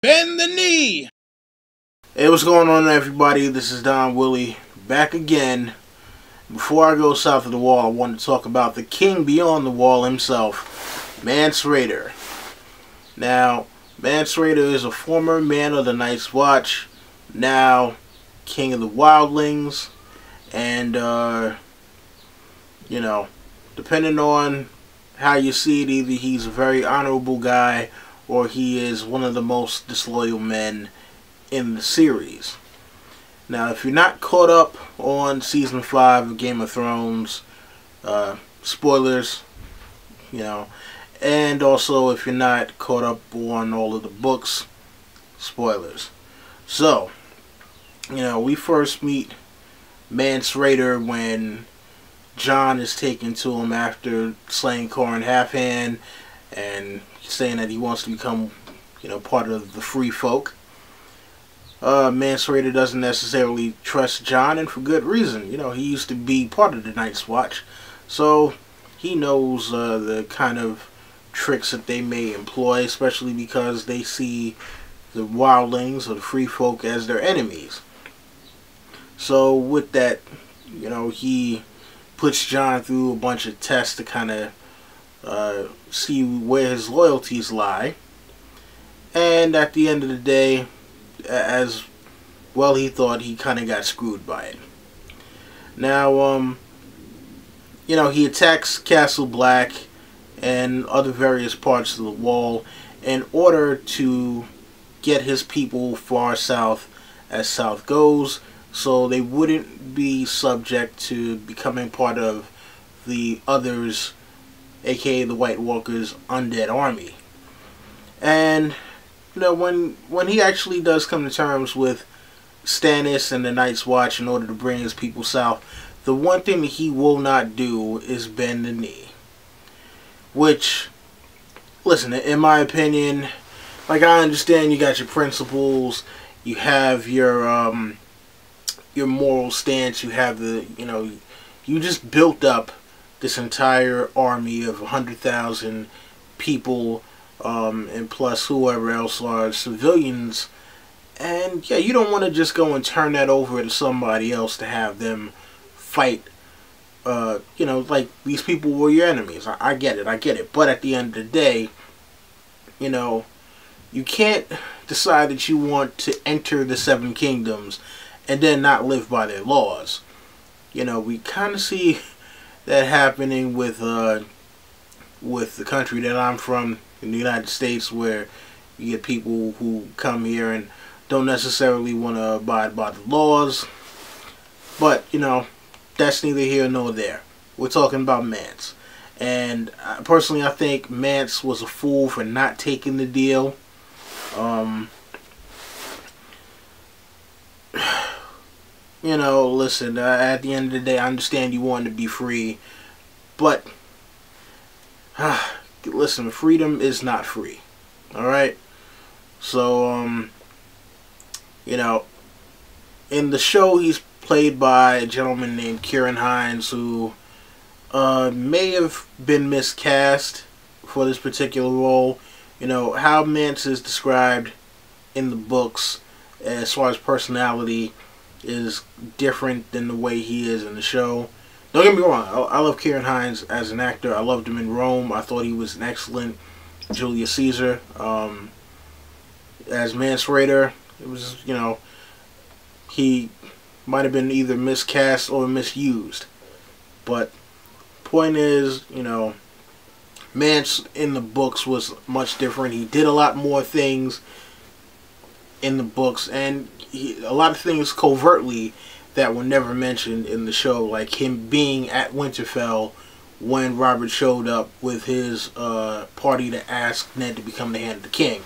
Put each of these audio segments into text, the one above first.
Bend the knee! Hey, what's going on, everybody? This is Don Willie, back again. Before I go south of the wall, I want to talk about the king beyond the wall himself, Mance Rayder. Now, Mance Rayder is a former man of the Night's Watch, now king of the wildlings, and, you know, depending on how you see it, either he's a very honorable guy or he is one of the most disloyal men in the series. Now, if you're not caught up on Season 5 of Game of Thrones, spoilers, you know, and also if you're not caught up on all of the books, spoilers. So, you know, we first meet Mance Rayder when Jon is taken to him after slaying Qhorin Halfhand and saying that he wants to become, you know, part of the free folk. Mance Rayder doesn't necessarily trust Jon, and for good reason. You know, he used to be part of the Night's Watch, so he knows the kind of tricks that they may employ, especially because they see the wildlings or the free folk as their enemies. So with that, you know, he puts Jon through a bunch of tests to kind of see where his loyalties lie. And at the end of the day, as well he thought, he kind of got screwed by it. Now, you know, he attacks Castle Black and other various parts of the wall in order to get his people far south as south goes, so they wouldn't be subject to becoming part of the others, aka the White Walkers' undead army. And you know, when he actually does come to terms with Stannis and the Night's Watch in order to bring his people south, the one thing that he will not do is bend the knee. Which, listen, in my opinion, like, I understand you got your principles, you have your moral stance, you have the, you know, you just built up this entire army of 100,000 people, and plus whoever else are civilians, and yeah, you don't want to just go and turn that over to somebody else to have them fight. You know, like, these people were your enemies. I get it, but at the end of the day, you know, you can't decide that you want to enter the Seven Kingdoms and then not live by their laws. You know, we kind of see that happening with the country that I'm from, in the United States, where you get people who come here and don't necessarily want to abide by the laws. But, you know, that's neither here nor there. We're talking about Mance. And personally, I think Mance was a fool for not taking the deal. You know, listen, at the end of the day, I understand you want to be free, but listen, freedom is not free. Alright? So, you know, in the show, he's played by a gentleman named Ciarán Hinds, who may have been miscast for this particular role. You know, how Mance is described in the books, as far as personality, is different than the way he is in the show. Don't get me wrong, I love Ciarán Hinds as an actor. I loved him in Rome. I thought he was an excellent Julius Caesar. As Mance Rayder, it was, you know, he might have been either miscast or misused. But point is, you know, Mance in the books was much different. He did a lot more things in the books, and a lot of things covertly that were never mentioned in the show, like him being at Winterfell when Robert showed up with his party to ask Ned to become the Hand of the King.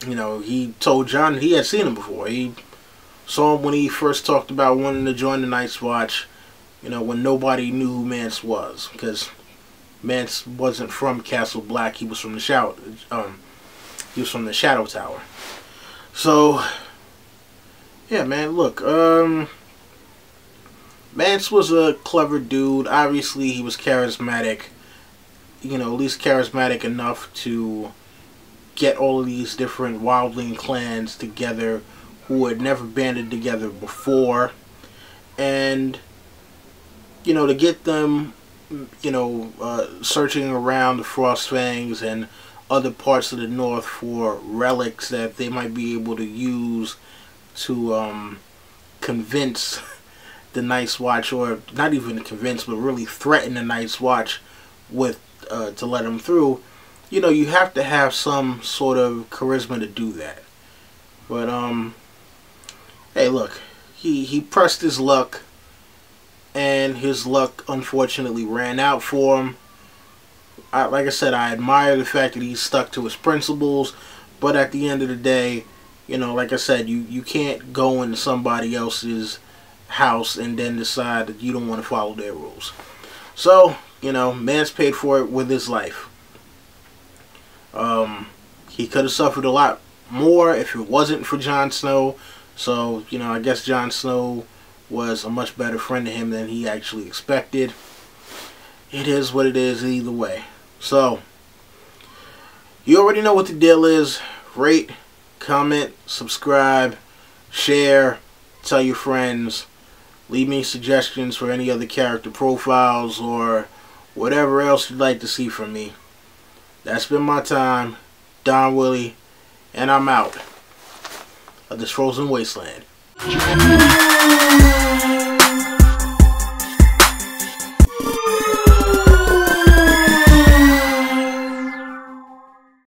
You know, he told Jon he had seen him before. He saw him when he first talked about wanting to join the Night's Watch, you know, when nobody knew who Mance was, because Mance wasn't from Castle Black. He was from the Shadow Tower. So, yeah, man, look, Mance was a clever dude. Obviously, he was charismatic, you know, at least charismatic enough to get all of these different wildling clans together who had never banded together before, and to get them searching around the Frostfangs and other parts of the north for relics that they might be able to use to convince the Night's Watch, or not even convince, but really threaten the Night's Watch with to let them through. You have to have some sort of charisma to do that. But hey, look, he pressed his luck, and his luck unfortunately ran out for him. Like I said, I admire the fact that he stuck to his principles, but at the end of the day, like I said, you can't go into somebody else's house and then decide that you don't want to follow their rules. So, Mance paid for it with his life. He could have suffered a lot more if it wasn't for Jon Snow. So, I guess Jon Snow was a much better friend to him than he actually expected. It is what it is either way. So, you already know what the deal is. Rate, comment, subscribe, share, tell your friends. Leave me suggestions for any other character profiles or whatever else you'd like to see from me. That's been my time, Don Willie, and I'm out of this frozen wasteland.